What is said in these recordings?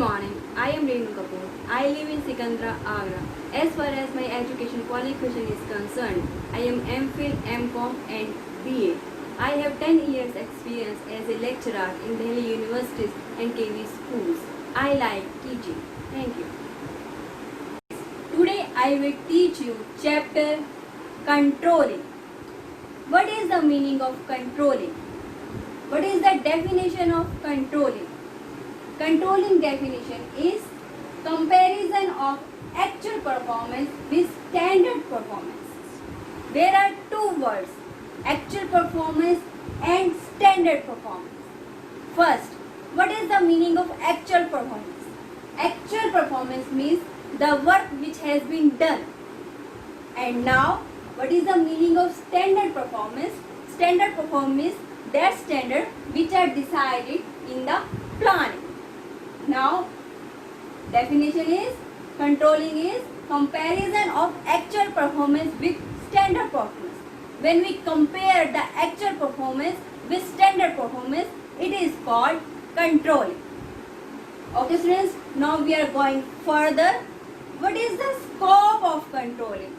morning. I am Renu Kapoor. I live in Sikandra, Agra. As far as my education qualification is concerned, I am MPhil, MCom and BA. I have 10 years experience as a lecturer in Delhi universities and KV schools. I like teaching. Thank you. Today I will teach you chapter controlling. What is the meaning of controlling? What is the definition of controlling? Controlling definition is comparison of actual performance with standard performance. There are two words, actual performance and standard performance. First, what is the meaning of actual performance? Actual performance means the work which has been done. And now, what is the meaning of standard performance? Standard performance is that standard which are decided in the planning. Now, definition is controlling is comparison of actual performance with standard performance. When we compare the actual performance with standard performance, it is called controlling. Okay students, now we are going further. What is the scope of controlling?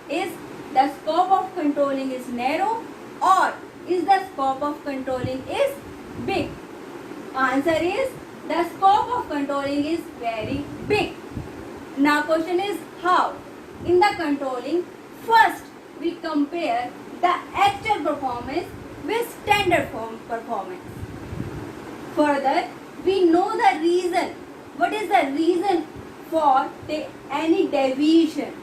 Is the scope of controlling is narrow or is the scope of controlling is big? Answer is the scope of controlling is very big. Now question is how? In the controlling, first we compare the actual performance with standard performance. Further, we know the reason. What is the reason for any deviation?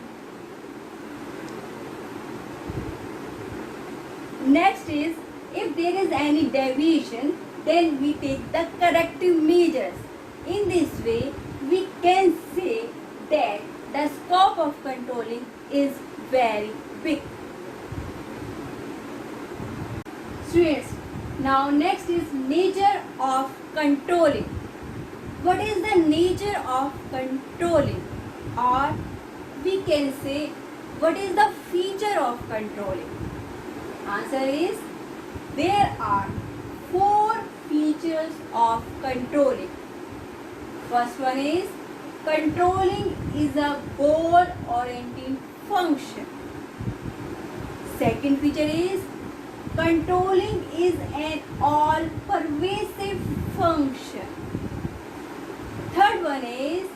Next is, if there is any deviation, then we take the corrective measures. In this way, we can say that the scope of controlling is very big. Students, now next is nature of controlling. What is the nature of controlling? Or we can say, what is the feature of controlling? Answer is, there are 4 features of controlling. First one is, controlling is a goal-oriented function. Second feature is, controlling is an all-pervasive function. Third one is,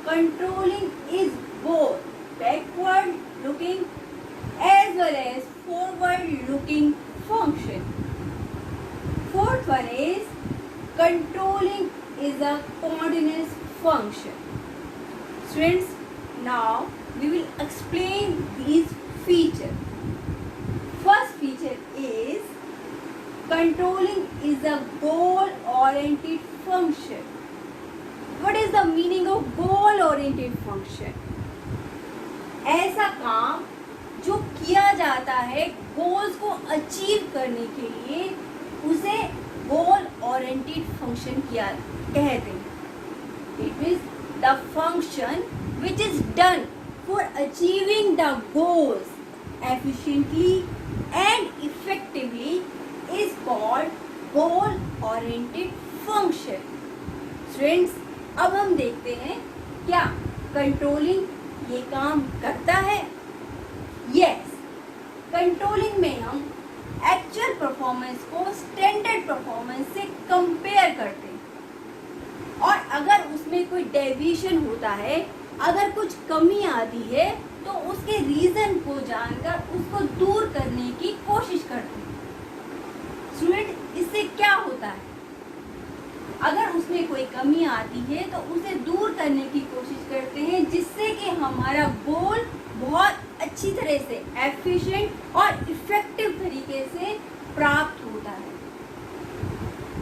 controlling is both backward-looking as well as forward-looking function. Fourth one is, controlling is a continuous function. Students, now we will explain these features. First feature is, controlling is a goal-oriented function. What is the meaning of goal-oriented function? ऐसा काम जो किया जाता है goals को achieve करने के लिए, उसे गोल ओरिएंटेड फंक्शन कहते हैं. It means the function which is done for achieving the goals efficiently and effectively is called goal oriented function. Students, अब हम देखते हैं क्या कंट्रोलिंग ये काम करता है. यस, कंट्रोलिंग में हम एक्चुअल परफॉर्मेंस को स्टैंडर्ड परफॉर्मेंस से कंपेयर करते हैं और अगर उसमें कोई डेविएशन होता है, अगर कुछ कमी आती है, तो उसके रीजन को जानकर उसको दूर करने की कोशिश करते हैं. स्टूडेंट, इससे क्या होता है? अगर उसमें कोई कमी आती है तो उसे दूर करने की कोशिश करते हैं, जिससे कि हमारा गोल बहुत अच्छी तरह से एफिशिएंट और इफेक्टिव तरीके से प्राप्त होता है.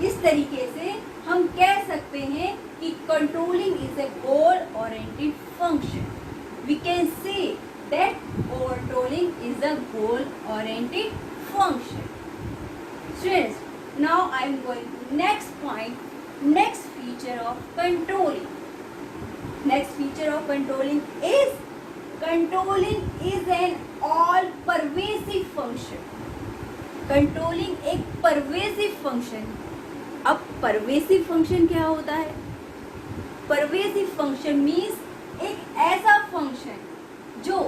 इस तरीके से हम कह सकते हैं कि controlling is a goal oriented function. We can say that controlling is a goal oriented function. Students, now I am going to next point. Next feature of controlling. Next feature of controlling is, controlling is an all-pervasive function. Controlling एक pervasive function. अब pervasive function क्या होता है? Pervasive function means एक ऐसा function जो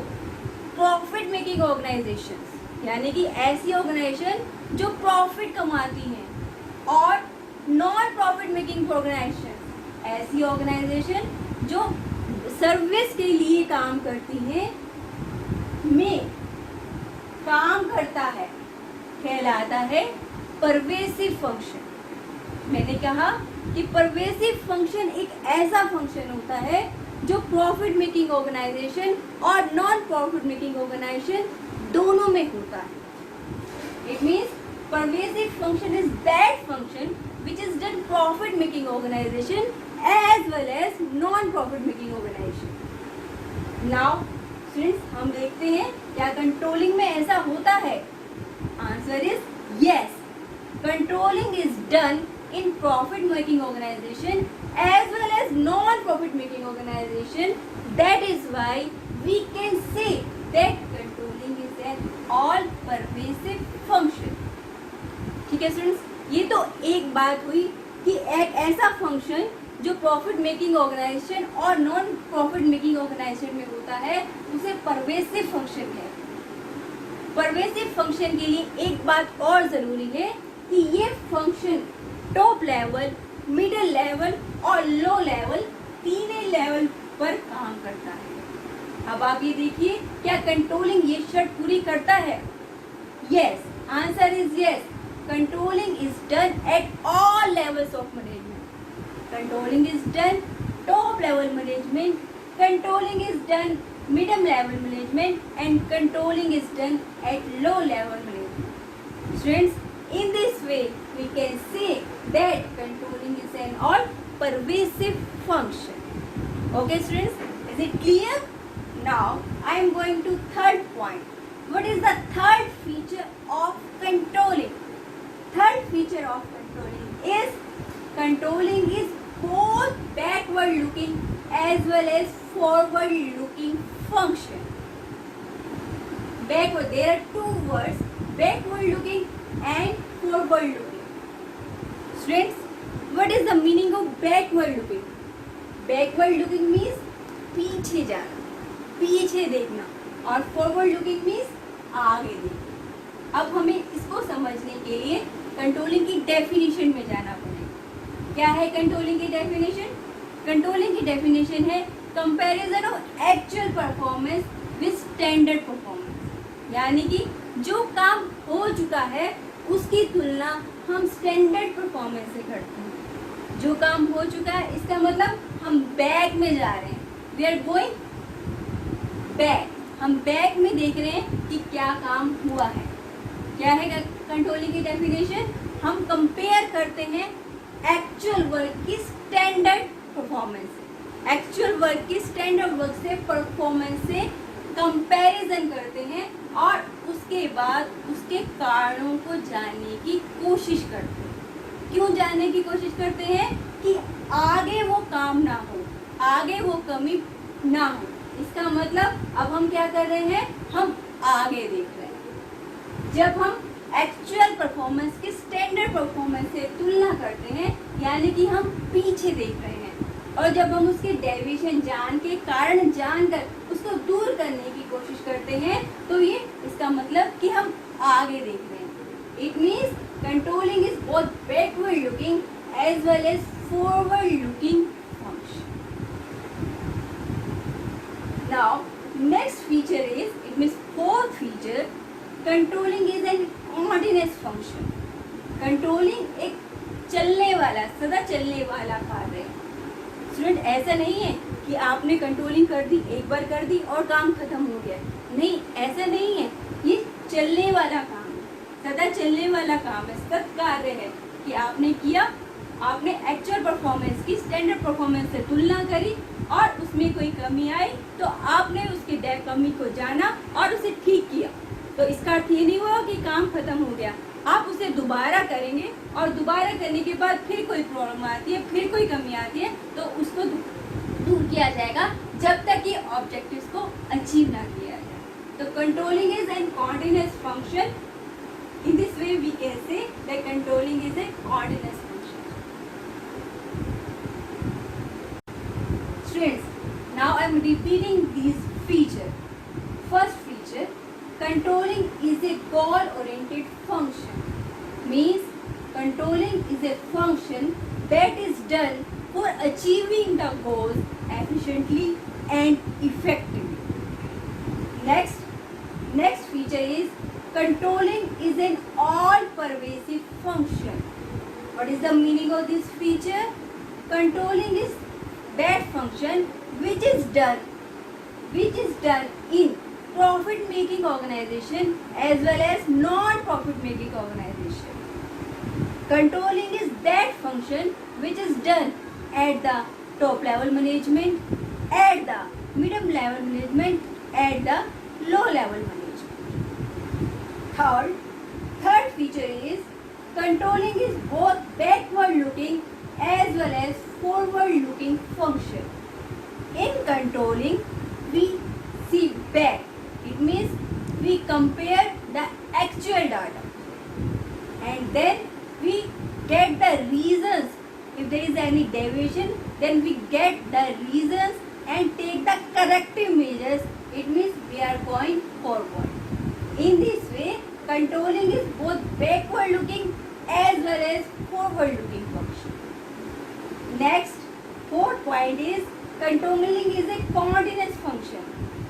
profit making organisations, यानी कि ऐसी ऑर्गेनाइजेशन जो प्रॉफिट कमाती हैं, और नॉन प्रॉफिट मेकिंग ऑर्गेनाइजेशन, ऐसी ऑर्गेनाइजेशन जो सर्विस के लिए काम करती है, में काम करता है, कहलाता है परवेसिव फंक्शन। मैंने कहा कि परवेसिव फंक्शन एक ऐसा फंक्शन होता है जो प्रॉफिट मेकिंग ऑर्गेनाइजेशन और नॉन प्रॉफिट मेकिंग ऑर्गेनाइजेशन दोनों में होता है। It means pervasive function is that function which is done profit making organization as well as non profit making organization. Now students, हम देखते हैं क्या कंट्रोलिंग में ऐसा होता है? Answer is yes. Controlling is done in profit making organization as well as non profit making organization. That is why we can say that controlling is an all pervasive function. ठीक है students, ये तो एक बात हुई कि एक ऐसा फंक्शन जो प्रॉफिट मेकिंग ऑर्गेनाइजेशन और नॉन प्रॉफिट मेकिंग ऑर्गेनाइजेशन में होता है उसे परवेसिव फंक्शन है। परवेसिव फंक्शन के लिए एक बात और जरूरी है कि ये function top level, middle level और लो लेवल, तीनों लेवल पर काम करता है। अब आप ये देखिए, क्या कंट्रोलिंग ये शर्त पूरी करता है? Yes, answer is yes. Controlling is done at all levels of management. Controlling is done top level management, controlling is done medium level management, and controlling is done at low level management. Students, in this way we can say that controlling is an all pervasive function. Okay students, is it clear? Now I am going to third point. What is the third feature of controlling? Third feature of controlling is both backward looking as well as forward looking function. Backward, there are two words, backward looking and forward looking. Students, what is the meaning of backward looking? Backward looking means पीछे जाना, पीछे देखना, और forward looking means आगे देखना। अब हमें इसको समझने के लिए कंट्रोलिंग की डेफिनेशन में जाना पड़ेगा। क्या है कंट्रोलिंग की डेफिनेशन? कंट्रोलिंग की डेफिनेशन है comparison of actual performance with standard performance, यानी कि जो काम हो चुका है उसकी तुलना हम स्टैंडर्ड परफॉर्मेंस से करते हैं। जो काम हो चुका है इसका मतलब हम बैक में जा रहे हैं, वी आर गोइंग बैक, हम बैक में देख रहे हैं कि क्या काम हुआ है। क्या है कंट्रोलिंग की डेफिनेशन? हम कंपेयर करते हैं एक्चुअल वर्क की स्टैंडर्ड परफॉर्मेंस से, एक्चुअल वर्क की स्टैंडर्ड वर्क से परफॉर्मेंस से कंपैरिजन करते हैं और उसके बाद उसके कारणों को जानने की कोशिश करते हैं। क्यों जानने की कोशिश करते हैं? कि आगे वो काम ना हो, आगे वो कमी ना हो। इसका मतलब अब हम क्या कर रहे हैं? हम आगे देख रहे हैं। जब हम एक्चुअल परफॉर्मेंस की स्टैंडर्ड परफॉर्मेंस से तुलना करते हैं, यानी कि हम पीछे देख रहे हैं, और जब हम उसके डेविएशन जान के, कारण जानकर उसको दूर करने की कोशिश करते हैं, तो ये इसका मतलब कि हम आगे देख रहे हैं। It means controlling is both backward looking as well as forward looking function. Now next feature is, it means fourth feature, controlling is an continuous function. Controlling एक चलने वाला, सदा चलने वाला कार्य है। स्टूडेंट, ऐसा नहीं है कि आपने कंट्रोलिंग कर दी, एक बार कर दी और काम खत्म हो गया। नहीं, ऐसा नहीं है। ये चलने वाला काम है, सदा चलने वाला काम है, सतत कार्य है कि आपने किया, आपने एक्चुअल परफॉर्मेंस की स्टैंडर्ड परफॉर्मेंस से तुलना करी और उसमें कोई कमी आई तो आपने उसके कमी को जाना और उसे ठीक किया। तो इसका अर्थ ये नहीं हुआ कि काम खत्म हो गया। आप उसे दोबारा करेंगे और दोबारा करने के बाद फिर कोई प्रॉब्लम आती है, फिर कोई कमी आती है, तो उसको दूर किया जाएगा जब तक ये ऑब्जेक्टिव्स को अचीव ना किया जाए। तो controlling is an continuous function. In this way we can say that controlling is a continuous function. am repeating these features. First feature, controlling is a goal-oriented function. Means controlling is a function that is done for achieving the goals efficiently and effectively. Next feature is controlling is an all-pervasive function. What is the meaning of this feature? Controlling is that function which is done in profit-making organization as well as non-profit-making organization. Controlling is that function which is done at the top level management, at the medium level management, at the low level management. Third feature is controlling is both backward looking as well as forward looking function. In controlling, we see back. It means we compare the actual data and then we get the reasons. If there is any deviation, then we get the reasons and take the corrective measures. It means we are going forward. In this way, controlling is both backward looking as well as forward looking function. Next, fourth point is controlling is a continuous function.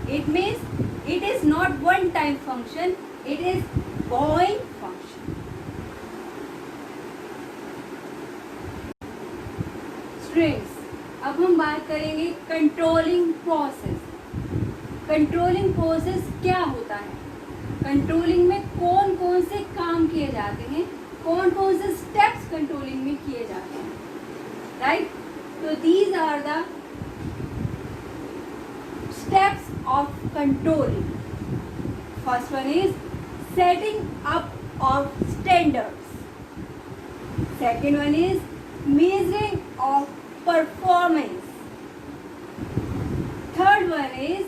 It means it is not one time function, it is going function. Students, अब हम बात करेंगे controlling process. Controlling process क्या होता है? Controlling में कौन कौन से काम किए जाते हैं, कौन कौन से स्टेप्स कंट्रोलिंग में किए जाते हैं, राइट? तो these are the steps of controlling. First one is setting up of standards. Second one is measuring of performance. Third one is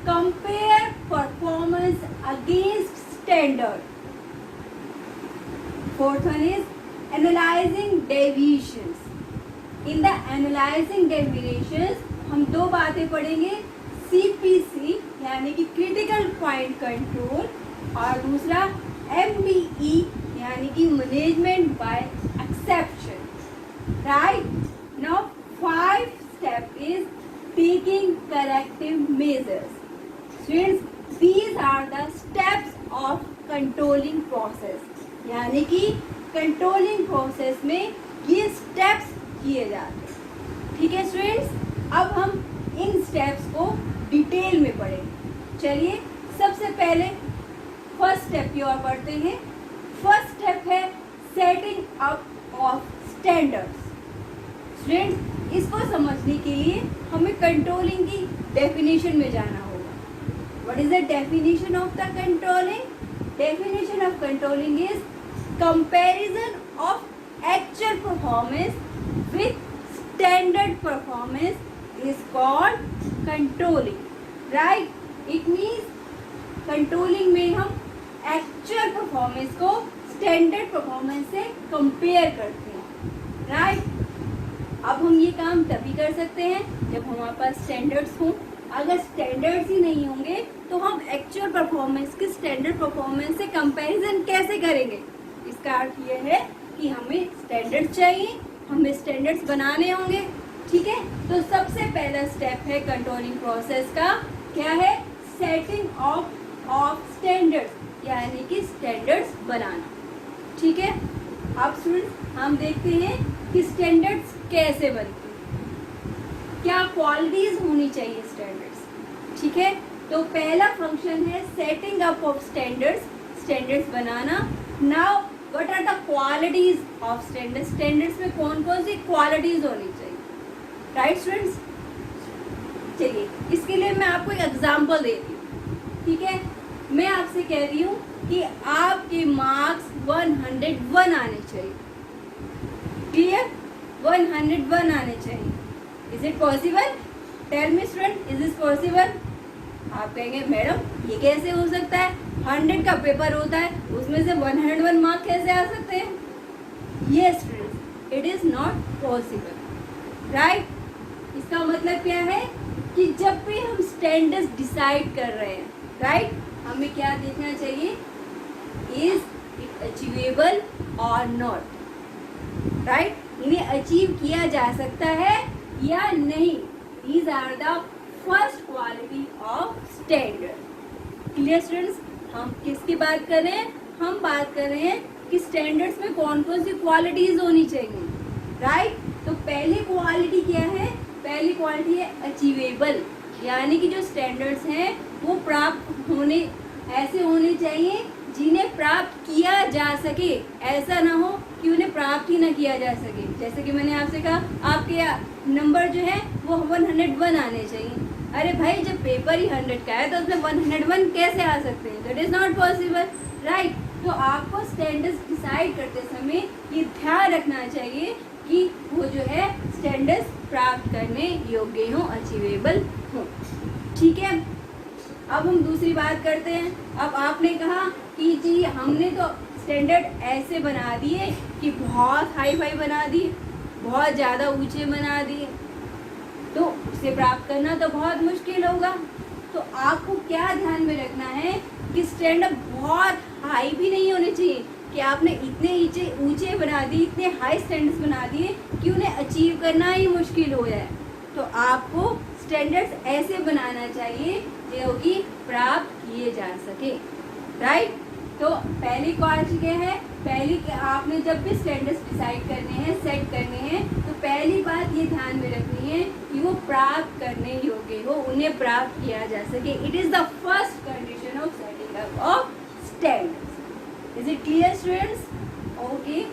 compare performance against standard. Fourth one is analyzing deviations. In the analyzing deviations हम दो बातें पढ़ेंगे, CPC यानी कि critical point control और दूसरा MBE यानी कि management by exception. Right now 5 step is taking corrective measures. Students, these are the steps of controlling process. यानी कि कंट्रोलिंग प्रोसेस में ये स्टेप्स किए जाते हैं. ठीक है स्टूडेंट्स, अब हम इन स्टेप्स को डिटेल में पढ़ेंगे. चलिए सबसे पहले फर्स्ट स्टेप की ओर पढ़ते हैं. फर्स्ट स्टेप है setting up of standards. Student, इसको समझने के लिए हमें कंट्रोलिंग की डेफिनेशन में जाना होगा. What is the definition of the controlling? Definition of controlling is comparison of actual performance with standard performance is called controlling. Right? It means controlling में हम actual performance को standard performance से compare करते हैं. Right? अब हम ये काम तभी कर सकते हैं जब हमारे पास standards हों. अगर standards ही नहीं होंगे तो हम actual performance के standard performance से comparison कैसे करेंगे? इसका अर्थ ये है कि हमें standards चाहिए, हमें standards बनाने होंगे. ठीक है, तो सबसे पहला स्टेप है कंट्रोलिंग प्रोसेस का, क्या है? सेटिंग ऑफ स्टैंडर्ड्स, यानी कि स्टैंडर्ड्स बनाना. ठीक है, अब स्टूडेंट्स हम देखते हैं कि स्टैंडर्ड्स कैसे बनते हैं, क्या क्वालिटीज होनी चाहिए स्टैंडर्ड्स. ठीक है, तो पहला फंक्शन है setting up of standards, standards बनाना. Now what are the qualities of standards? Standards में कौन कौन सी क्वालिटीज होनी चाहिए? राइट स्टूडेंट्स, चलिए इसके लिए मैं आपको एक एग्जांपल देती हूँ. ठीक है, मैं आपसे कह रही हूँ कि आपके मार्क्स 101 आने चाहिए. क्लियर? 101 आने चाहिए. Is it possible? Tell me student, is it possible? आप कहेंगे मैडम ये कैसे हो सकता है, 100 का पेपर होता है, उसमें से 101 मार्क्स कैसे आ सकते हैं? Yes students, it is not possible. Right? इसका मतलब क्या है कि जब भी हम स्टैंडर्ड्स डिसाइड कर रहे हैं, राइट, हमें क्या देखना चाहिए, इज इट अचीवेबल और नॉट, राइट, इन्हें अचीव किया जा सकता है या नहीं। These are the first quality of standard. Clear students, हम किसकी बात कर रहे हैं, हम बात कर रहे हैं कि स्टैंडर्ड्स में कौन कौन सी क्वालिटीज होनी चाहिए, राइट। तो पहली क्वालिटी क्या है, पहली क्वालिटी है अचीवेबल, यानी कि जो स्टैंडर्ड्स हैं वो प्राप्त होने, ऐसे होने चाहिए जिन्हें प्राप्त किया जा सके, ऐसा ना हो कि उन्हें प्राप्त ही ना किया जा सके। जैसे कि मैंने आपसे कहा, आपके नंबर जो है वो 101 आने चाहिए। अरे भाई, जब पेपर ही 100 का है तो उसमें 101 कैसे आ सकते हैं, that is not possible, right. तो आपको स्टैंडर्ड्स डिसाइड करते समय ये ध्यान रखना चाहिए कि वो जो है स्टैंडर्ड्स प्राप्त करने योग्य हो, अचीवेबल हो, ठीक है। अब हम दूसरी बात करते हैं। अब आपने कहा कि जी हमने तो स्टैंडर्ड ऐसे बना दिए कि बहुत हाई फाई बना दिए, बहुत ज़्यादा ऊंचे बना दिए, तो उसे प्राप्त करना तो बहुत मुश्किल होगा। तो आपको क्या ध्यान में रखना है कि स्टैंडर्ड बहुत हाई भी नहीं होने चाहिए कि आपने इतने ऊंचे बना दिए, इतने हाई स्टैंडर्ड्स बना दिए कि उन्हें अचीव करना ही मुश्किल हो जाए। तो आपको स्टैंडर्ड्स ऐसे बनाना चाहिए जो कि प्राप्त किए जा सके, राइट। तो पहली क्वालिटी क्या है, पहली आपने जब भी स्टैंडर्ड्स डिसाइड करने हैं, सेट करने हैं, तो पहली बात ये ध्यान में रखनी है कि वो प्राप्त करने योग्य हो, उन्हें प्राप्त किया जा सके। It is the first condition of setting up of standards. Is it clear students? Okay,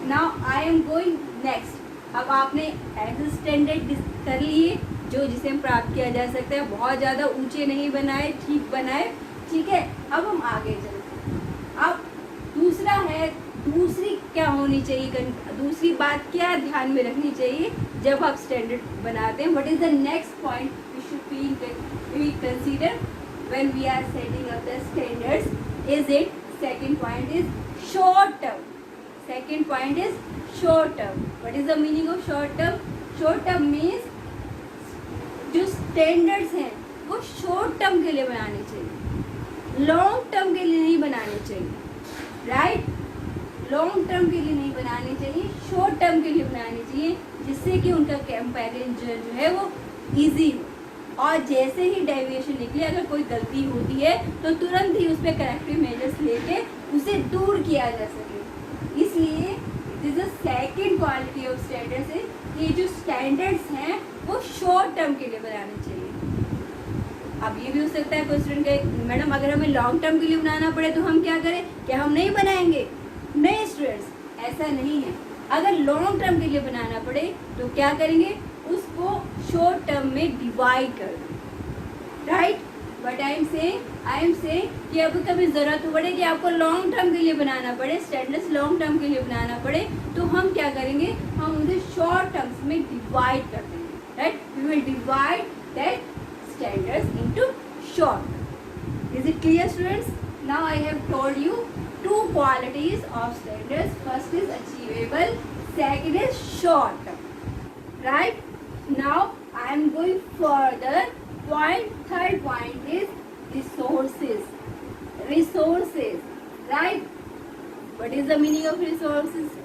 now I am going next. अब आपने ऐसे स्टैंडर्ड कर लिए जो जिसे हम प्राप्त किया जा सकता है, बहुत ज़्यादा ऊंचे नहीं बनाए, ठीक बनाए, ठीक है। अब हम आगे चलते हैं। अब दूसरा है, दूसरी क्या होनी चाहिए, दूसरी बात क्या ध्यान में रखनी चाहिए जब आप स्टैंडर्ड बनाते हैं। What is the next point we should be consider when we are setting up the standards, is it, second point is short term. Second point is short term. What is the meaning of short term? Short term means जो standards हैं वो short term के लिए बनाने चाहिए, long term के लिए नहीं बनाने चाहिए, राइट। लॉन्ग टर्म के लिए नहीं बनाने चाहिए, शॉर्ट टर्म के लिए बनाने चाहिए, जिससे कि उनका कंपैरिजन जो है वो इजी हो, और जैसे ही डेविएशन निकले, अगर कोई गलती होती है तो तुरंत ही उस पर करेक्टिव मेजर्स लेके उसे दूर किया जा सके। इसलिए this is second quality of standards है, ये जो स्टैंडर्ड्स हैं वो शॉर्ट टर्म के लिए बनाने चाहिए। अब ये भी हो सकता है कोई स्टूडेंट कहे, मैडम अगर हमें लॉन्ग टर्म के लिए बनाना पड़े तो हम क्या करें, क्या हम नहीं बनाएंगे? नहीं स्टूडेंट्स, ऐसा नहीं है। अगर लॉन्ग टर्म के लिए बनाना पड़े तो क्या करेंगे, उसको शॉर्ट टर्म में डिवाइड कर दें, right. But I am saying कि अब कभी ज़रूरत पड़े कि आपको लॉन्ग टर्म के लिए बनाना पड़े, स्टैंडर्ड्स लॉन्ग टर्म के लिए बनाना पड़े, तो हम क्या करेंगे, हम उसे शॉर्ट टर्म्स में डिवाइड कर देंगे, right. We will divide that standards into short. Is it clear students? Now I have told you two qualities of standards. First is achievable, second is short, right? Now I am going further. Third point is resources. Resources, right? What is the meaning of resources?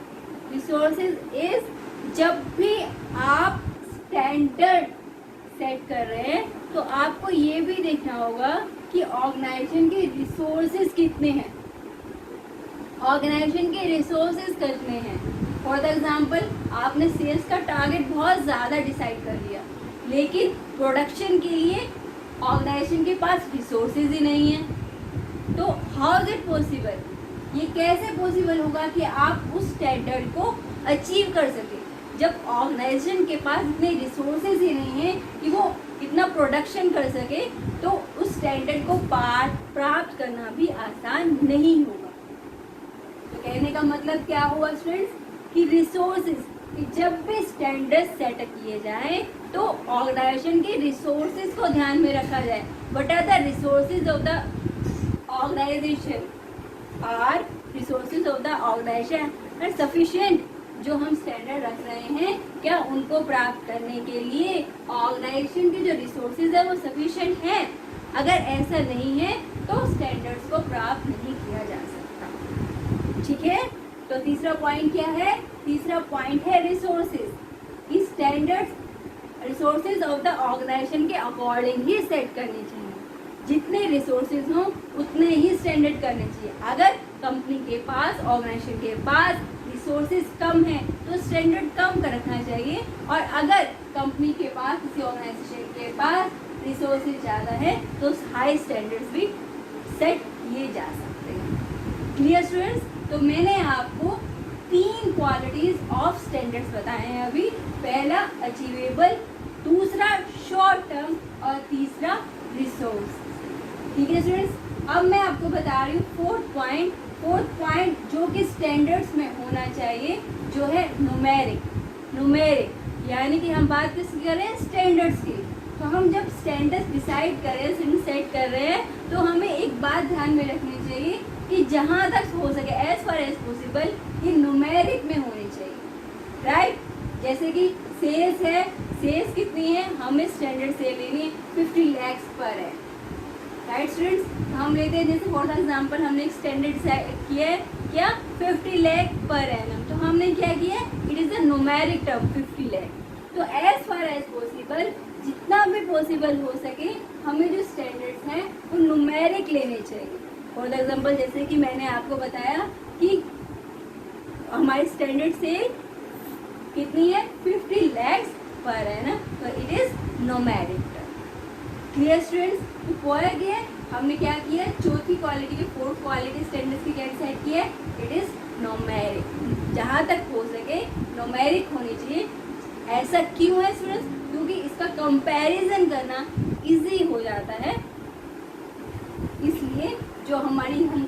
Resources is जब भी आप standard set कर रहे हैं तो आपको ये भी देखना होगा कि ऑर्गेनाइजेशन के रिसोर्सेज कितने हैं, ऑर्गेनाइजेशन के रिसोर्सेज कितने हैं। फॉर एग्जांपल, आपने सेल्स का टारगेट बहुत ज़्यादा डिसाइड कर लिया, लेकिन प्रोडक्शन के लिए ऑर्गेनाइजेशन के पास रिसोर्सेज ही नहीं है, तो हाउ इज इट पॉसिबल? ये कैसे पॉसिबल होगा कि आप उस स्टैंडर्ड को अचीव कर सके जब ऑर्गेनाइजेशन के पास इतने रिसोर्सेज ही नहीं है कि वो इतना प्रोडक्शन कर सके? तो उस स्टैंडर्ड को प्राप्त करना भी आसान नहीं होगा। तो कहने का मतलब क्या हुआ स्टूडेंट्स, कि रिसोर्सेज, कि जब भी स्टैंडर्ड सेट किए जाए तो ऑर्गेनाइजेशन के रिसोर्सेज को ध्यान में रखा जाए। What are the resources of the organisation? Are resources of the organisation are sufficient? जो हम स्टैंडर्ड रख रहे हैं, क्या उनको प्राप्त करने के लिए ऑर्गेनाइजेशन के जो रिसोर्सेज है वो सफिशिएंट है? अगर ऐसा नहीं है तो स्टैंडर्ड्स को प्राप्त नहीं किया जा सकता। ठीक है, तो तीसरा पॉइंट क्या है? तीसरा पॉइंट है resources. Standards resources of the organisation के अकॉर्डिंग ही सेट करनी चाहिए। जितने रिसोर्सेज हों उतने ही स्टैंडर्ड करने चाहिए। अगर कंपनी के पास, ऑर्गेनाइजेशन के पास रिसोर्सेज कम है तो स्टैंडर्ड कम कर रखना चाहिए, और अगर कंपनी के पास, किसी ऑर्गेनाइजेशन के पास रिसोर्सेज ज़्यादा है तो हाई स्टैंडर्ड्स भी सेट किए जा सकते हैं। Clear students? तो मैंने आपको 3 क्वालिटीज ऑफ स्टैंडर्ड्स बताए हैं अभी। पहला अचीवेबल, दूसरा शॉर्ट टर्म, और तीसरा रिसोर्स। ठीक है स्टूडेंट्स, अब मैं आपको बता रही हूँ फोर्थ पॉइंट जो कि स्टैंडर्ड्स में होना चाहिए, जो है न्यूमेरिक, यानी कि हम बात किसकी कर रहे हैं? स्टैंडर्ड्स की। तो हम जब स्टैंडर्ड्स डिसाइड कर रहे हैं, सेट कर रहे हैं, तो हमें एक बात ध्यान में रखनी चाहिए कि जहाँ तक हो सके, एज फार एज पॉसिबल, ये न्यूमेरिक में होनी चाहिए। राइट? जैसे कि सेल्स है, सेल्स कितनी है? हमें स्टैंडर्ड सेल लेनी है 50 lakhs पर है। Right students? हम लेते हैं, जैसे फॉर एग्जांपल हमने एक स्टैंडर्ड किया है, क्या? 50 लाख पर एनम। तो हमने क्या किया? It is a numeric term 50 lakh. तो एज फार एज पॉसिबल, जितना भी पॉसिबल हो सके, हमें जो स्टैंडर्ड्स हैं वो न्यूमेरिक लेने चाहिए। फॉर एग्जांपल जैसे कि मैंने आपको बताया कि हमारी स्टैंडर्ड सेल कितनी है? 50 lakhs पर है ना, तो it is numeric term. Clear students? तो पॉइंट ये हमने क्या किया? चौथी क्वालिटी की, फोर्थ क्वालिटी स्टैंडर्ड्स की क्या डिसाइड की है? It is numeric. जहाँ तक हो सके न्यूमेरिक होनी चाहिए। ऐसा क्यों है स्टूडेंट्स? क्योंकि इसका कंपैरिजन करना इजी हो जाता है। इसलिए जो हम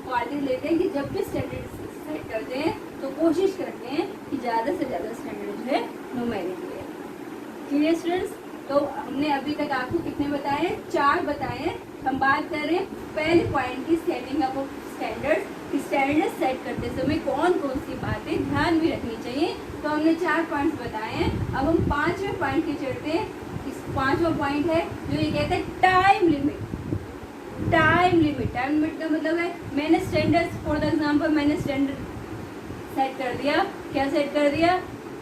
क्वालिटी लेते हैं कि जब भी स्टैंडर्ड सेट करते हैं तो कोशिश करते हैं कि ज़्यादा से ज़्यादा स्टैंडर्ड जो है न्यूमेरिक ले। Clear students? तो हमने अभी तक आपको कितने बताए? 4 बताए हैं। हम बात कर रहे हैं पहले पॉइंट की, setting up of standard. Standard set करते समय कौन कौन सी बातें ध्यान में रखनी चाहिए। तो हमने 4 पॉइंट्स बताए हैं। अब हम 5वें पॉइंट की चलते हैं। इस 5वां पॉइंट है जो ये कहते हैं टाइम लिमिट। टाइम लिमिट का मतलब है, मैंने स्टैंडर्ड, फॉर एग्जांपल मैंने स्टैंडर्ड सेट कर दिया। क्या सेट कर दिया?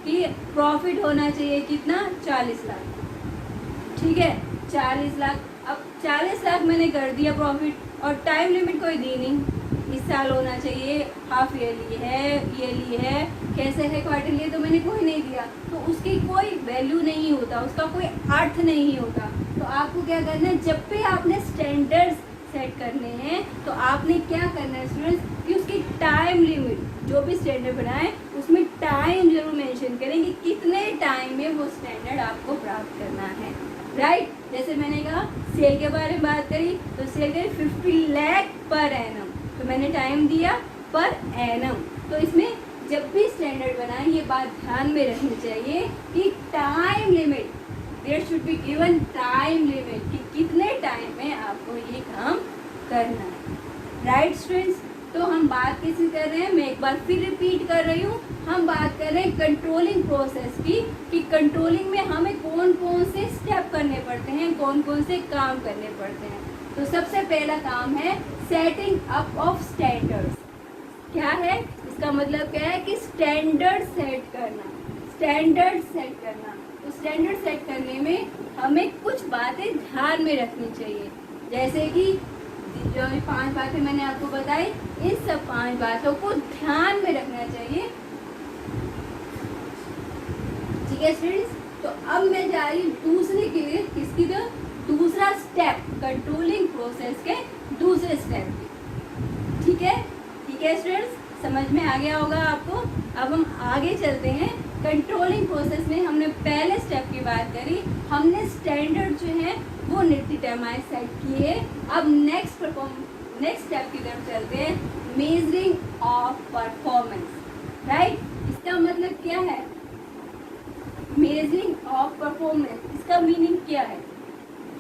कि प्रॉफिट होना चाहिए कितना? 40 लाख। ठीक है, 40 लाख। अब 40 लाख मैंने कर दिया प्रॉफिट, और टाइम लिमिट कोई दी नहीं। इस साल होना चाहिए, हाफ ईयरली है, ईयरली है, कैसे है, क्वार्टरली है, तो मैंने कोई नहीं दिया, तो उसकी कोई वैल्यू नहीं होता, उसका कोई अर्थ नहीं होता। तो आपको क्या करना है? जब भी आपने स्टैंडर्ड्स सेट करने हैं तो आपने क्या करना है स्टूडेंट्स कि उसकी टाइम लिमिट, जो भी स्टैंडर्ड बनाए उसमें टाइम जरूर मेंशन करें कि कितने टाइम में वो स्टैंडर्ड आपको प्राप्त करना है। राइट? जैसे मैंने कहा सेल के बारे में बात करी, तो सेल करी 50 लाख पर एनम, तो मैंने टाइम दिया पर एनम। तो इसमें जब भी स्टैंडर्ड बनाए ये बात ध्यान में रखनी चाहिए कि time limit, there should be given time limit, कि कितने टाइम में आपको ये काम करना है। Right students? तो हम बात किसी कर रहे हैं, मैं एक बार फिर रिपीट कर रही हूँ, हम बात कर रहे हैं कंट्रोलिंग प्रोसेस की, कि कंट्रोलिंग में हमें कौन कौन से स्टेप करने पड़ते हैं, कौन कौन से काम करने पड़ते हैं। तो सबसे पहला काम है सेटिंग अप ऑफ स्टैंडर्ड्स। क्या है इसका मतलब? क्या है कि स्टैंडर्ड सेट करना। स्टैंडर्ड सेट करना, तो स्टैंडर्ड सेट करने में हमें कुछ बातें ध्यान में रखनी चाहिए। जैसे कि जो 5 बातें मैंने आपको बताई, इन सब 5 बातों को ध्यान में रखना चाहिए। ठीक है स्टूडेंट्स? तो अब मैं जा रही हूँ दूसरे के लिए, किसकी? तो दूसरा स्टेप, कंट्रोलिंग प्रोसेस के दूसरे स्टेप। ठीक है? ठीक है स्टूडेंट्स, समझ में आ गया होगा आपको। अब हम आगे चलते हैं। कंट्रोलिंग प्रोसेस में हमने पहले स्टेप की बात करी, हमने स्टैंडर्ड जो है वो डिटरमाइन सेट किए। अब नेक्स्ट स्टेप की तरफ चलते हैं, मेजरिंग ऑफ परफॉर्मेंस। राइट? इसका मतलब क्या है? मेजरिंग ऑफ परफॉर्मेंस, इसका मीनिंग क्या है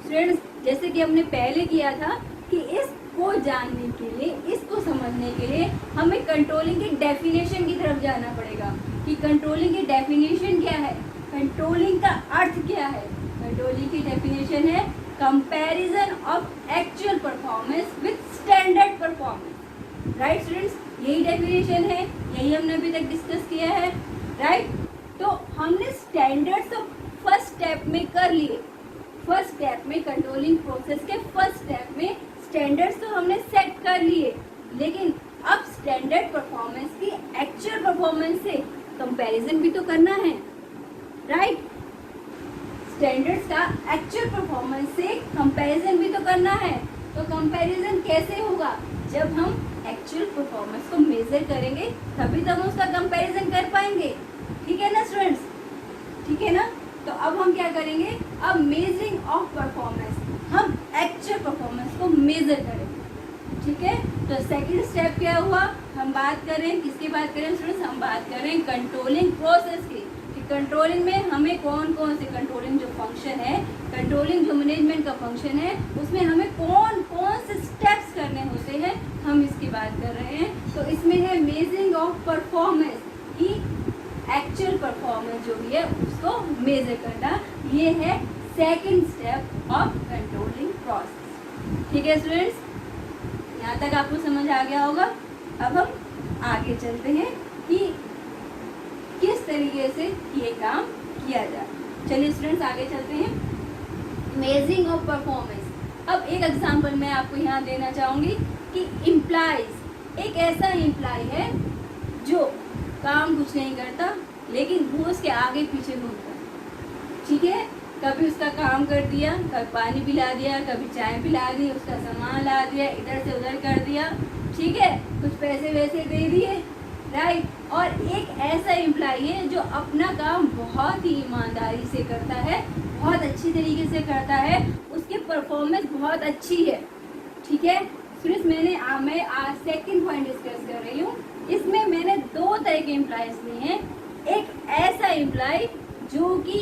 स्टूडेंट्स? जैसे कि हमने पहले किया था कि इसको जानने के लिए, इसको समझने के लिए हमें कंट्रोलिंग की डेफिनेशन की तरफ जाना पड़ेगा कि कि कंट्रोलिंग की डेफिनेशन क्या है, कंट्रोलिंग का अर्थ क्या है। कंट्रोलिंग की डेफिनेशन है comparison of actual performance with standard performance. Right students, यही डेफिनेशन है, यही हमने अभी तक डिस्कस किया है। राइट, तो हमने स्टैंडर्ड्स तो फर्स्ट स्टेप में कर लिए, फर्स्ट स्टेप में कंट्रोलिंग प्रोसेस के फर्स्ट स्टेप में स्टैंडर्ड्स तो हमने सेट कर लिए, लेकिन अब स्टैंडर्ड परफॉर्मेंस की एक्चुअल परफॉर्मेंस से कंपैरिजन भी तो करना है। राइट, स्टैंडर्ड्स का एक्चुअल परफॉर्मेंस से कंपैरिजन भी तो करना है। तो कंपैरिजन कैसे होगा, जब हम एक्चुअल परफॉर्मेंस को मेजर करेंगे तभी तो हम उसका कंपैरिजन कर पाएंगे। ठीक है ना स्टूडेंट्स, ठीक है ना। तो अब हम क्या करेंगे, अब मेजरिंग ऑफ परफॉर्मेंस, हम एक्चुअल परफॉर्मेंस को मेजर करेंगे। ठीक है, तो सेकंड स्टेप क्या हुआ, हम बात करें किसकी बात करें स्टूडेंट्स, हम बात करें कंट्रोलिंग प्रोसेस की। कंट्रोलिंग में हमें कौन कौन से कंट्रोलिंग जो फंक्शन है, कंट्रोलिंग जो मैनेजमेंट का फंक्शन है, उसमें हमें कौन कौन से स्टेप्स करने होते हैं, हम इसकी बात कर रहे हैं। तो इसमें है मेजरिंग ऑफ परफॉर्मेंस की एक्चुअल परफॉर्मेंस जो भी है उसको मेजर करना, ये है second step of controlling process. ठीक है स्टूडेंट्स, यहाँ तक आपको समझ आ गया होगा। अब हम आगे चलते हैं कि किस तरीके से ये काम किया जाए। चलिए स्टूडेंट्स आगे चलते हैं। मेजरिंग ऑफ परफॉर्मेंस, अब एक एग्जांपल मैं आपको यहाँ देना चाहूँगी कि इम्प्लॉइज, एक ऐसा इम्प्लॉय है जो काम कुछ नहीं करता लेकिन वो उसके आगे पीछे घूमता है। ठीक है, कभी उसका काम कर दिया, कभी पानी पिला दिया, कभी चाय पिला दी, उसका सामान ला दिया, इधर से उधर कर दिया। ठीक है, कुछ पैसे वैसे दे दिए। राइट, और एक ऐसा एम्प्लॉई है जो अपना काम बहुत ही ईमानदारी से करता है, बहुत अच्छी तरीके से करता है, उसकी परफॉर्मेंस बहुत अच्छी है। ठीक है स्टूडेंट्स, मैं आज सेकंड पॉइंट डिस्कस कर रही हूँ। इसमें मैंने दो तरह के एम्प्लॉयज लिए हैं। एक ऐसा एम्प्लॉय जो कि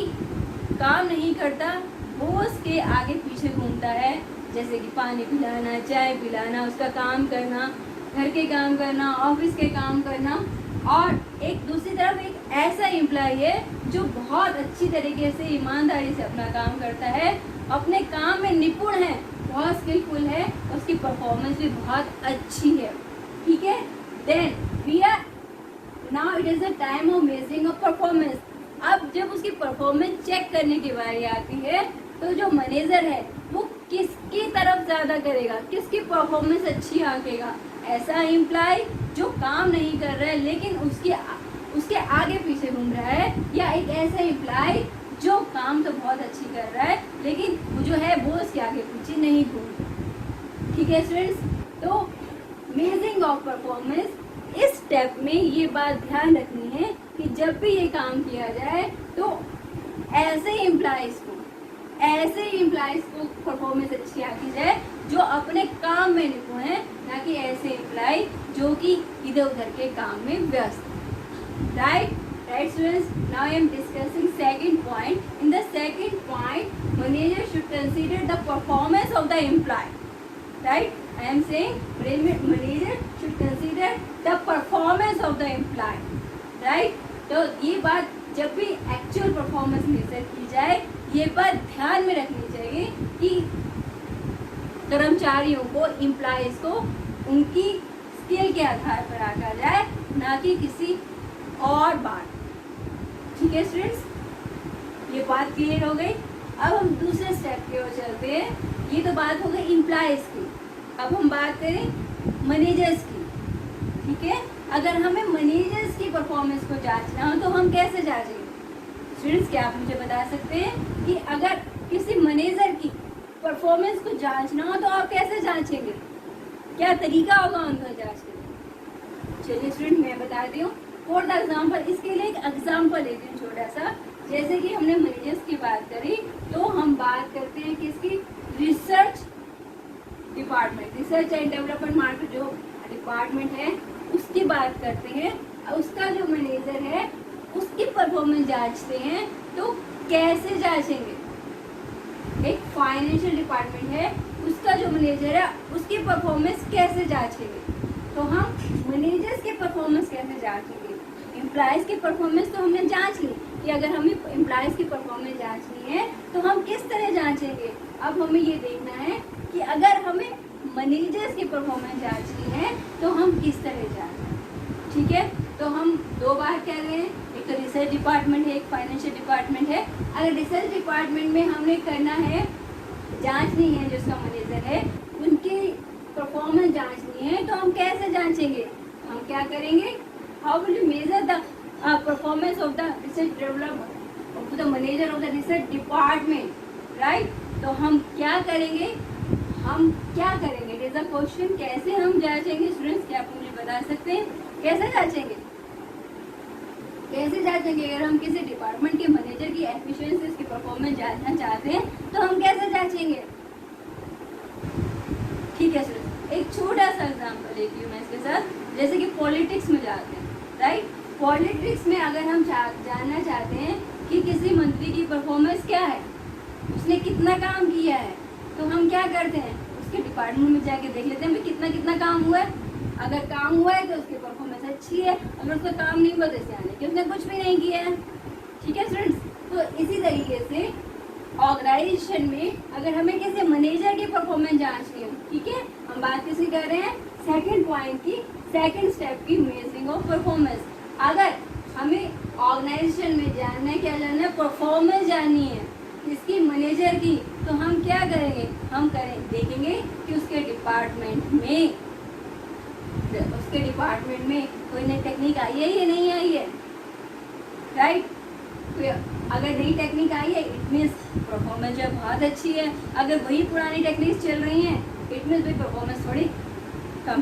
काम नहीं करता, बॉस के आगे पीछे घूमता है, जैसे कि पानी पिलाना, चाय पिलाना, उसका काम करना, घर के काम करना, ऑफिस के काम करना। और एक दूसरी तरफ एक ऐसा एम्प्लॉय है जो बहुत अच्छी तरीके से ईमानदारी से अपना काम करता है, अपने काम में निपुण है, बहुत स्किलफुल है, उसकी परफॉर्मेंस भी बहुत अच्छी है। ठीक है, then we are now it is the time of measuring of performance. अब जब उसकी परफॉर्मेंस चेक करने की बारी आती है तो जो मैनेजर है वो किसकी तरफ ज्यादा करेगा, किसकी परफॉर्मेंस अच्छी आंकेगा, ऐसा एम्प्लॉय जो काम नहीं कर रहा है लेकिन उसके आगे पीछे घूम रहा है, या एक ऐसा एम्प्लॉय जो काम तो बहुत अच्छी कर रहा है लेकिन वो जो है वो उसके आगे पीछे नहीं घूम रहा। ठीक है स्टूडेंट्स, तो मेजरिंग ऑफ परफॉर्मेंस, इस स्टेप में ये बात ध्यान रखनी है कि जब भी ये काम किया जाए तो ऐसे एम्प्लॉयज को परफॉर्मेंस अच्छी आती जाए जो अपने काम में निपुण है, ना कि ऐसे एम्प्लॉय जो कि इधर उधर के काम में व्यस्त है। Right students, now I am discussing second point. In the second point, manager should consider the performance of the employee. Right, I am saying manager should consider the performance of the employee. Right? तो ये बात जब भी actual performance major की जाए, ये बात ध्यान में रखनी चाहिए कि कर्मचारियों को, एम्प्लॉयज को उनकी स्किल के आधार पर आंका जाए, ना कि किसी और बात। ठीक है स्टूडेंट्स, ये बात क्लियर हो गई। अब हम दूसरे स्टेप की ओर चलते हैं। ये तो बात हो गई एम्प्लॉयज की, अब हम बात करें मैनेजर्स की। ठीक है, अगर हमें मैनेजर्स की परफॉर्मेंस को जांचना हो तो हम कैसे जांचेंगे स्टूडेंट्स, क्या आप मुझे बता सकते हैं कि अगर किसी मैनेजर की परफॉर्मेंस को जांचना हो तो आप कैसे जांचेंगे, क्या तरीका होगा उनका जांचने का? चलिए स्टूडेंट, मैं बताती हूँ। फॉर द एग्जाम्पल, इसके लिए एक एग्जाम्पल लेती हूँ छोटा सा। जैसे कि हमने मैनेजर्स की बात करी तो हम बात करते हैं किसकी, research department, research and development market जो डिपार्टमेंट है उसकी बात करते हैं। उसका जो मैनेजर है उसकी परफॉर्मेंस जांचते हैं, तो कैसे जांचेंगे? एक फाइनेंशियल डिपार्टमेंट है, उसका जो मैनेजर है उसकी परफॉर्मेंस कैसे जांचेंगे? तो हम मैनेजर्स की परफॉर्मेंस कैसे जांचेंगे? एम्प्लॉयज़ की परफॉर्मेंस तो हमने जांच ली कि अगर हमें एम्प्लॉयज़ की परफॉर्मेंस जांचनी है तो हम किस तरह जांचेंगे। अब हमें ये देखना है कि अगर हमें मैनेजर्स की परफॉर्मेंस जांचनी है तो हम किस तरह जांचें। ठीक है, तो हम दो बार कह रहे हैं, एक तो रिसर्च डिपार्टमेंट है, एक फाइनेंशियल डिपार्टमेंट है। अगर रिसर्च डिपार्टमेंट में हमने करना है, जांचनी है, जिसका मैनेजर है उनकी परफॉर्मेंस जांचनी है, तो हम कैसे जांचेंगे। हम क्या करेंगे, how will you measure the performance of the research developer of the manager of the research department, right. तो हम क्या करेंगे, इट इज अ क्वेश्चन, कैसे हम जांचेंगे स्टूडेंट्स, क्या आप मुझे बता सकते हैं कैसे जांचेंगे। अगर हम किसी डिपार्टमेंट के मैनेजर की एफिशिएंसी, उसकी परफॉर्मेंस जानना चाहते हैं तो हम कैसे जांचेंगे। ठीक है स्टूडेंट्स, एक छोटा सा एग्जांपल लेती हूँ मैं इसके साथ। जैसे कि पॉलिटिक्स में जाते हैं, राइट। पॉलिटिक्स में अगर हम जानना चाहते हैं कि किसी मंत्री की परफॉर्मेंस क्या है, उसने कितना काम किया है, तो हम क्या करते हैं, उसके डिपार्टमेंट में जाके देख लेते हैं भाई कितना काम हुआ है। अगर काम हुआ है तो उसकी परफॉर्मेंस अच्छी है, अगर उसका काम नहीं हुआ तो इससे आने कि उसने कुछ भी नहीं किया है। ठीक है स्टूडेंट्स, तो इसी तरीके से ऑर्गेनाइजेशन में अगर हमें किसी मैनेजर की परफॉर्मेंस जांचनी हो, ठीक है, हम बात किसी कर रहे हैं सेकंड पॉइंट की, सेकंड स्टेप की, मेजरिंग ऑफ परफॉर्मेंस। अगर हमें ऑर्गेनाइजेशन में जानना है, क्या जानना है, परफॉर्मेंस जाननी है इसकी मैनेजर की, तो हम क्या करेंगे, देखेंगे कि उसके डिपार्टमेंट में कोई नई टेक्निक आई है या नहीं आई है, राइट। अगर नई टेक्निक आई है इट मीन्स परफॉर्मेंस जो है बहुत अच्छी है। अगर वही पुरानी टेक्निक्स चल रही हैं इट मीन्स भाई परफॉर्मेंस थोड़ी कम है।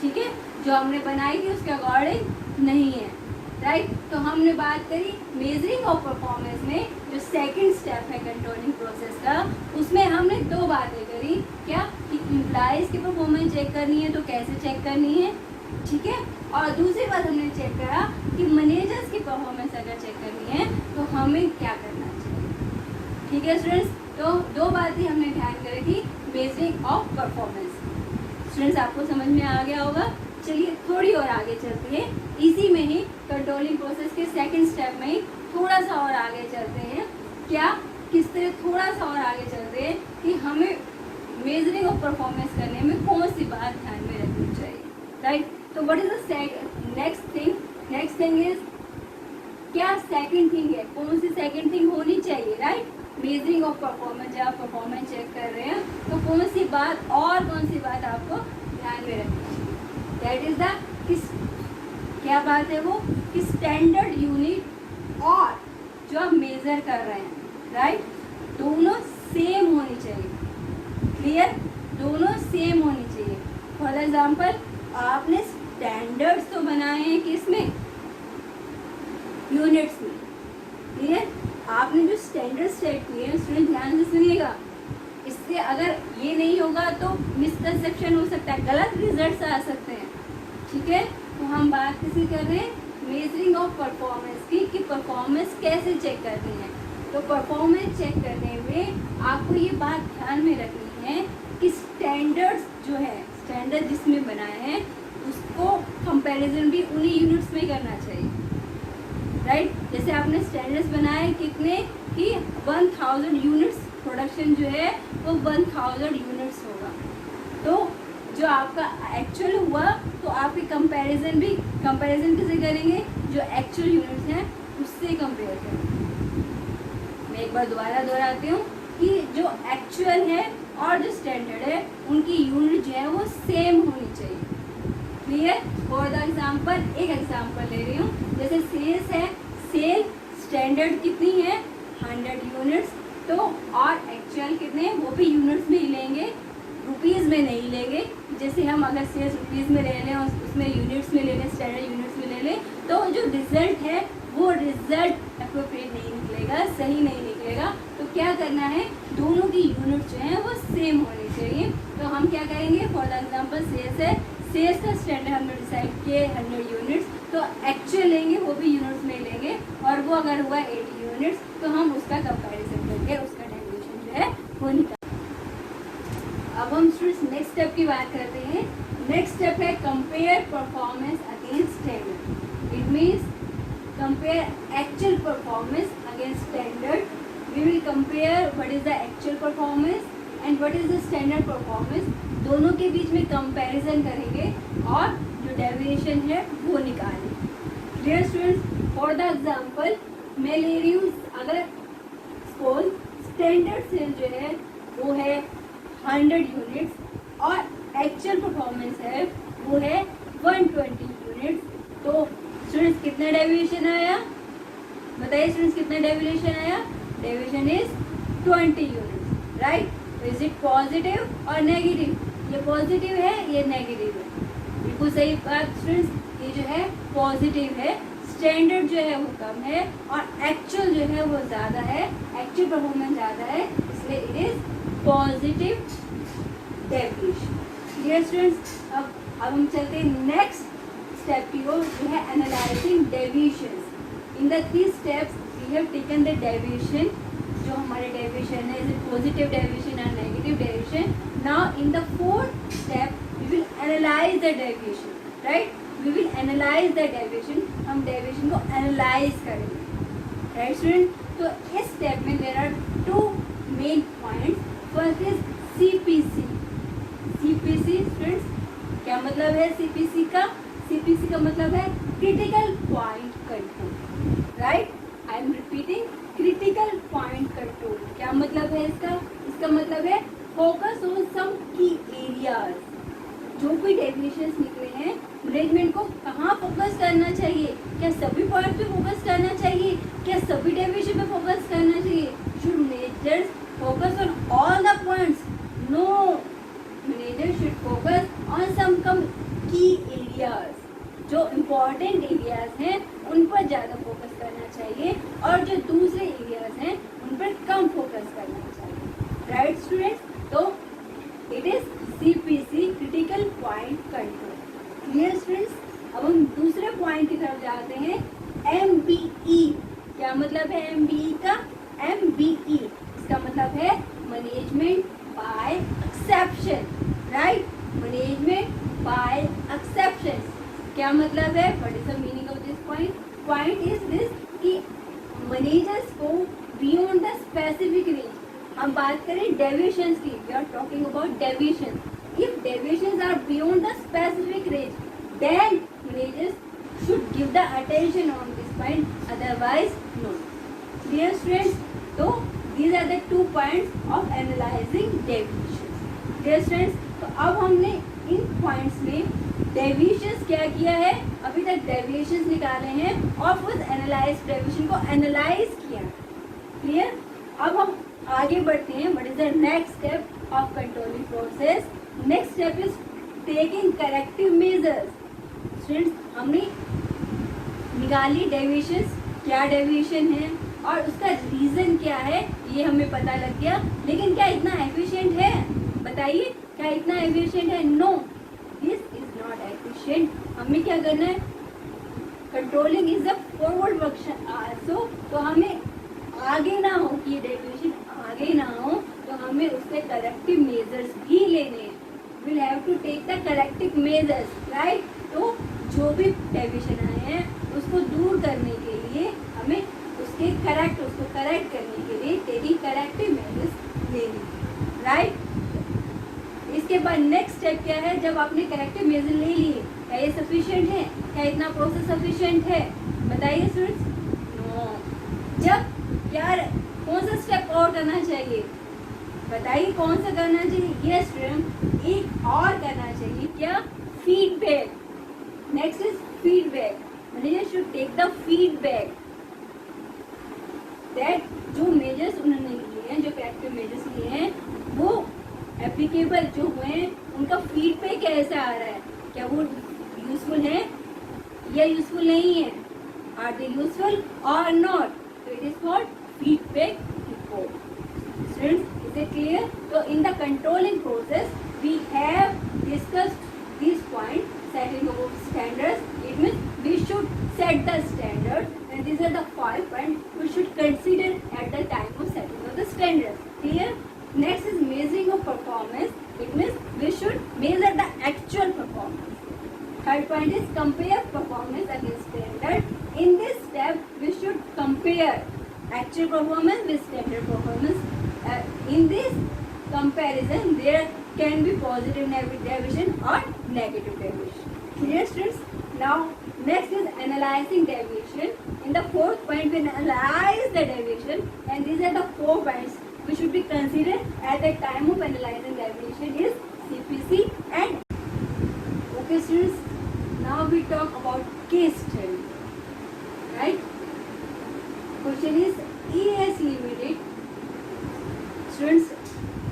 ठीक है, जो हमने बनाई थी उसके अकॉर्डिंग नहीं है, राइट। तो हमने बात करी मेजरिंग ऑफ परफॉर्मेंस में जो सेकंड स्टेप है कंट्रोलिंग प्रोसेस का, उसमें हमने दो बातें करी, क्या कि एम्प्लॉयज़ की परफॉर्मेंस चेक करनी है तो कैसे चेक करनी है, ठीक है, और दूसरी बात हमने चेक करा कि मैनेजर्स की परफॉर्मेंस अगर चेक करनी है तो हमें क्या करना चाहिए। ठीक है स्टूडेंट्स, तो दो बातें हमने ध्यान करी थी, मेजरिंग ऑफ परफॉर्मेंस। स्टूडेंट्स आपको समझ में आ गया होगा। चलिए थोड़ी और आगे चलते हैं, इसी में ही कंट्रोलिंग प्रोसेस के सेकंड स्टेप में ही थोड़ा सा और आगे चलते हैं। क्या, किस तरह थोड़ा सा और आगे चलते हैं कि हमें मेजरिंग ऑफ परफॉर्मेंस करने में कौन सी बात ध्यान में रखनी चाहिए, राइट। तो what is the next thing is, क्या सेकंड थिंग है, कौन सी सेकंड थिंग होनी चाहिए, राइट। मेजरिंग ऑफ परफॉर्मेंस, जब आप परफॉर्मेंस चेक कर रहे हैं तो कौन सी बात आपको ध्यान में रखनी चाहिए, दैट इज द क्या बात है वो, कि स्टैंडर्ड यूनिट और जो आप मेजर कर रहे हैं, राइट, दोनों सेम होनी चाहिए। क्लियर, दोनों सेम होनी चाहिए। फॉर एग्जाम्पल आपने स्टैंडर्ड्स तो बनाए हैं किसमें, यूनिट्स में। क्लियर, आपने जो स्टैंडर्ड सेट किए हैं स्टूडेंट ध्यान से सुनिएगा, इससे अगर ये नहीं होगा तो मिसकंसेप्शन हो सकता है, गलत रिजल्ट्स आ सकते हैं। ठीक है, तो हम बात किसी कर रहे हैं मेजरिंग ऑफ परफॉर्मेंस की, कि परफॉर्मेंस कैसे चेक करनी है। तो परफॉर्मेंस चेक करने में आपको ये बात ध्यान में रखनी है कि स्टैंडर्ड्स जो है, स्टैंडर्ड जिसमें बनाए हैं उसको कंपैरिजन भी उन्हीं यूनिट्स में करना चाहिए, राइट। जैसे आपने स्टैंडर्ड्स बनाए कितने कि 1000 यूनिट्स, प्रोडक्शन जो है वो 1000 यूनिट्स होगा, तो जो आपका एक्चुअल हुआ तो आपकी कंपैरिजन किसे करेंगे, जो एक्चुअल यूनिट्स हैं उससे कंपेयर करेंगे। मैं एक बार दोबारा दोहराती हूँ कि जो एक्चुअल है और जो स्टैंडर्ड है उनकी यूनिट जो है वो सेम होनी चाहिए। क्लियर, फॉर द एग्जाम्पल एक एग्जाम्पल ले रही हूँ, जैसे सेल्स है, सेल स्टैंडर्ड कितनी है 100 यूनिट्स, तो और एक्चुअल कितने, वो भी यूनिट्स में ही लेंगे, रुपीज़ में नहीं लेंगे। जैसे हम अगर सेल्स रुपीज़ में ले लें और उसमें यूनिट्स में ले लें, स्टैंडर्ड यूनिट्स में ले लें, तो जो रिजल्ट है वो रिजल्ट अप्रोप्रिएट नहीं निकलेगा, सही नहीं निकलेगा। तो क्या करना है, दोनों की यूनिट जो है वो सेम होनी चाहिए। तो हम क्या करेंगे, फॉर द एग्जाम्पल सेल्स है, सेल्स का स्टैंडर्ड हमने डिसाइड किए 100 यूनिट्स, तो एक्चुअल लेंगे वो भी यूनिट्स में लेंगे, और वो अगर हुआ 80 यूनिट्स तो हम उसका कंपैरिजन करके उसका डेविएशन जो है वो निकाल। अब हम स्टूडेंट्स नेक्स्ट स्टेप की बात करते हैं। नेक्स्ट स्टेप है compare performance against standard. It means compare actual performance against standard. We will compare what is the actual performance and what is the standard performance. दोनों के बीच में comparison करेंगे और जो deviation है वो निकालेंगे. Dear students, for the example मैं ले रही हूँ, अगर suppose standard सेल जो है वो है 100 यूनिट्स और actual performance है वो है 120 यूनिट्स, तो स्टूडेंट्स कितना डेविएशन आया, बताइए स्टूडेंट्स कितना डेविएशन आया. Deviation is 20 units, right. Is it positive और नेगेटिव? ये पॉजिटिव है, ये नेगेटिव है. बिल्कुल सही बात स्टूडेंट्स, ये जो है पॉजिटिव है. स्टैंडर्ड जो है वो कम है और एक्चुअल जो है वो ज़्यादा है, एक्चुअल परफॉर्मेंस ज़्यादा है, इसलिए it is positive deviation. Dear students, अब हम चलते हैं नेक्स्ट स्टेप की ओर, जो है analysing deviations. In the 3 steps we have taken the deviation, जो हमारे डेविएशन है, इज इट पॉजिटिव डेविएशन और negative deviation. Now in the 4th step we will analyse the deviation, right. We will analyse the deviation, हम deviation को analyse करेंगे, right student. तो इस step में there are 2 main points. First is CPC. CPC students क्या मतलब है CPC का? CPC का मतलब है critical point control, right. I am repeating, critical point control. क्या मतलब है इसका? इसका मतलब है फोकस ऑन सम की एरियाज. जो भी डेविएशंस निकले हैं, मैनेजमेंट को कहाँ फोकस करना चाहिए? क्या सभी पॉइंट पे फोकस करना चाहिए? क्या सभी डेविएशन पे फोकस करना चाहिए? Should managers focus on all the points? No, manager should focus on some come key areas. जो इम्पोर्टेंट एरियाज हैं उन पर ज़्यादा फोकस करना चाहिए और जो दूसरे एरियाज हैं उन पर कम फोकस करना चाहिए, राइट स्टूडेंट्स. तो it is CPC, critical point control. Clear students. अब हम दूसरे पॉइंट की तरफ जाते हैं, MBE. क्या मतलब है MBE का? MBE इसका मतलब है management by exception, right. Management by exception. क्या मतलब है? What is the meaning of this point? Point is this कि मैनेजर्स को बियॉन्ड द स्पेसिफिक रेंज. हम बात करें डेविएशंस की, we are talking about deviation. If deviations are beyond the specific range, then managers should give the attention on this point, otherwise no. Dear students, तो these are the 2 points of analyzing deviations. Dear students, तो अब हमने इन points में deviations क्या किया है, अभी तक डेविएशंस निकाले हैं और फिर एनालाइज डेविएशन को एनालाइज किया. क्लियर. अब हम आगे बढ़ते हैं. What is the next step of controlling process? Next step is taking corrective measures. Students, हमने निकाली डेविएशंस, क्या डेविएशन है और उसका रीजन क्या है ये हमें पता लग गया. लेकिन क्या इतना एफिशिएंट है? बताइए, क्या इतना एफिशिएंट है? No, this is not efficient. हमें क्या करना है? Controlling is the forward function also. तो हमें आगे ना हो कि डेविएशन आगे ना हो, तो हमें उससे करेक्टिव मेजर्स भी लेने हैं. Will have to take the corrective measures, right. तो जो भी डेविएशन आए हैं उसको दूर करने के लिए हमें उसको करेक्ट करने के लिए टेकिंग करेक्टिव मेजर्स लेने, राइट. इसके बाद नेक्स्ट स्टेप क्या है? जब आपने करेक्टिव मेजर ले लिए, क्या ये सफिशिएंट है? क्या इतना प्रोसेस सफिशिएंट है? बताइए स्टूडेंट्स. नो. जब क्या, कौन सा स्टेप और करना चाहिए? बताइए कौन सा करना चाहिए? यस स्टूडेंट, एक और करना चाहिए. क्या? Feedback. Next is feedback. Manager should take the feedback that जो मेजर्स उन्होंने लिए हैं, जो करेक्टिव मेजर्स लिए हैं, वो एप्लीकेबल जो हुए हैं, उनका फीडबैक कैसा आ रहा है? क्या वो यूजफुल है या यूजफुल नहीं है? आर दे यूजफुल और नॉट? तो it is called feedback report. Students, is it clear? तो in the controlling process we have discussed these points, setting of standards. It means we should set the standard, and these are the 5 points we should consider at the time of setting of the standards. Clear? Next is measuring of performance. It means we should measure the actual performance. Third point is compare performance against standard. In this step, compare actual performance with standard performance. In this comparison, there can be positive deviation or negative deviation. Clear, students? Now, next is analyzing deviation. In the fourth point, we analyze the deviation, and these are the 4 points which should be considered at the time of analyzing deviation is CPC and. Okay, students. Now we talk about case study. Right? Question is ES Limited. Students,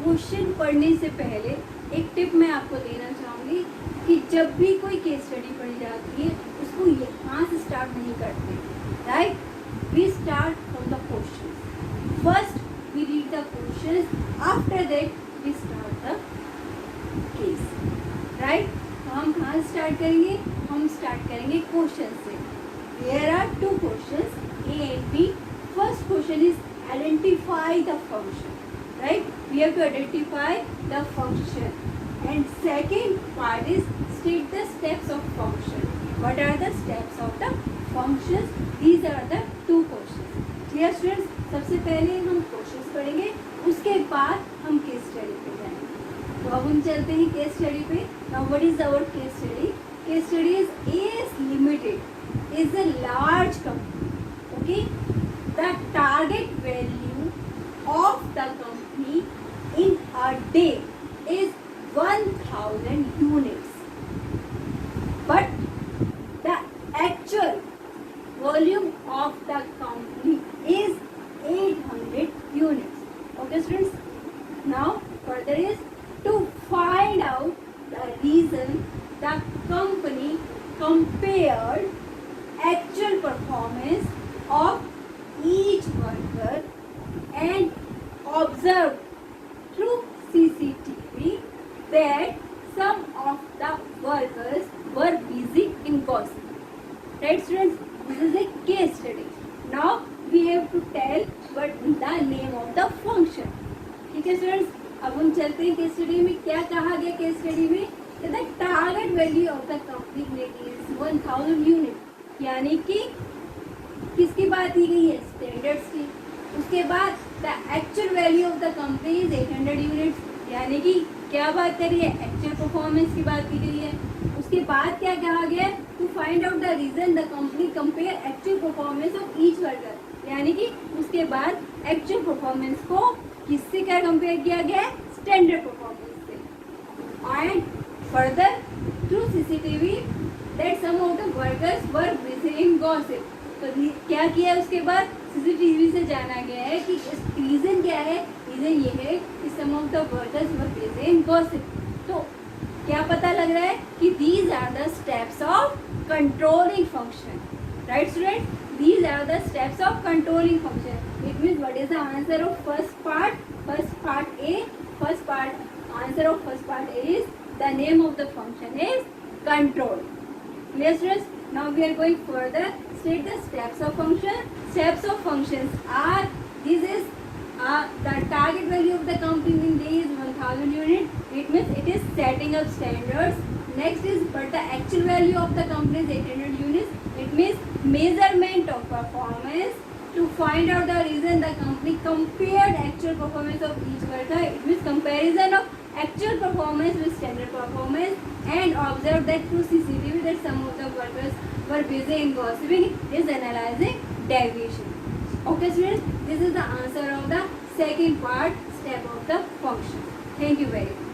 question पढ़ने से पहले एक tip मैं आपको देना चाहूँगी कि जब भी कोई केस स्टडी पढ़ी जाती है उसको यहाँ से स्टार्ट नहीं करते. Right? We start from the question. First we read the question, after that we start the case. Right? तो हम कहाँ से स्टार्ट करेंगे? हम स्टार्ट करेंगे क्वेश्चन से. There are 2 questions A and B. First question is identify the function. Right? We have to identify the function. And second part is state the steps of function. What are the steps of the functions? These are the 2 questions. Clear, students? सबसे पहले हम questions पढ़ेंगे, उसके बाद हम case study पे जाएंगे. तो अब हम चलते हैं केस स्टडी पे. Now what is our case study? Case study is AS Limited is a large company. Okay? The target value of the company in a day is 1000 units, but the actual volume of the company is 800 units. Okay, students? Now further is to find out the reason the company compared actual performance of each worker and observed through CCTV that some of the workers were busy in gossip. Right, students? This is a case study. Now we have to tell what the name of the function. ठीक है students? अब हम चलते हैं case study में. क्या कहा गया केस स्टडी में? The target value of the company is 1000 unit. यानी कि किसकी बात की गई है? स्टैंडर्ड्स की. उसके बाद the actual value of the company is 800 units. यानी कि क्या बात करी है? एक्चुअल परफॉर्मेंस की बात की गई है. उसके बाद क्या कहा गया? To find out the reason the company compare actual performance of each worker. यानी कि उसके बाद एक्चुअल परफॉर्मेंस को किससे क्या कंपेयर किया गया? स्टैंडर्ड परफॉर्मेंस से. And further through CCTV that some of the workers were busy in gossip. तो क्या किया उसके बाद? सीसीटीवी से जाना गया है कि रीजन क्या है. रीजन ये है कि some of the workers were busy in gossip. तो क्या पता लग रहा है कि these are the steps of controlling function. Right student? These are the steps of controlling function. It means what is the answer of first part? First part A. First part answer of first part A is the name of the function is control. Clear, students? Now we are going further. State the steps of function. Steps of functions are, this is the target value of the company in day is 1000 unit. It means it is setting up standards. Next is but the actual value of the company is 800 units. It means measurement of performance. To find out the reason the company compared actual performance of each worker. It means comparison of actual performance with standard performance, and observe that through CCTV that some of the workers were busy in gossiping is analyzing deviation. Okay, students, this is the answer of the second part, step of the function. Thank you very much.